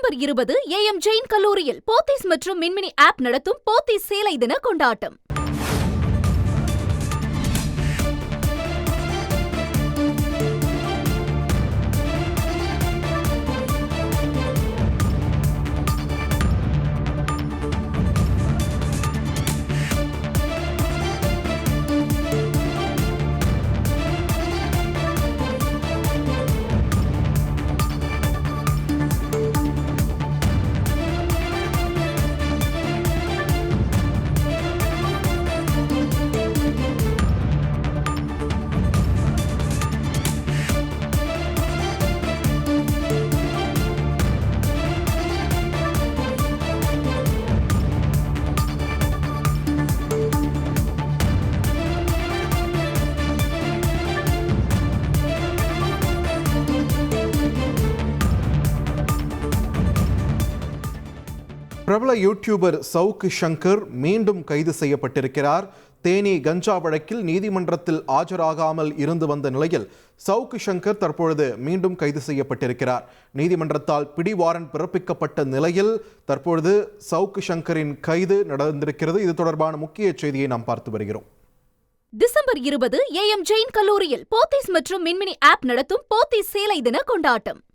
December 20 AM Jain கல்லூரியில் போத்தீஸ் மற்றும் மின்மினி app நடத்தும் போத்தீஸ் சேலை தின கொண்டாட்டம். பிரபல யூடியூபர் சவுக் சங்கர் மீண்டும் கைது செய்யப்பட்டிருக்கிறார். தேனி கஞ்சா வழக்கில் நீதிமன்றத்தில் ஆஜராகாமல் இருந்து வந்த நிலையில் சவுக் சங்கர் தற்பொழுது மீண்டும் கைது செய்யப்பட்டிருக்கிறார். நீதிமன்றத்தால் பிடி வாரண்ட் பிறப்பிக்கப்பட்ட நிலையில் தற்பொழுது சவுக் சங்கரின் கைது நடந்திருக்கிறது. இது தொடர்பான முக்கிய செய்தியை நாம் பார்த்து வருகிறோம். டிசம்பர் 20 AM ஜெயின் கல்லூரியில் போத்தீஸ் மற்றும் மின்மினி ஆப் நடத்தும் போத்தீஸ் சேலை தின கொண்டாட்டம்.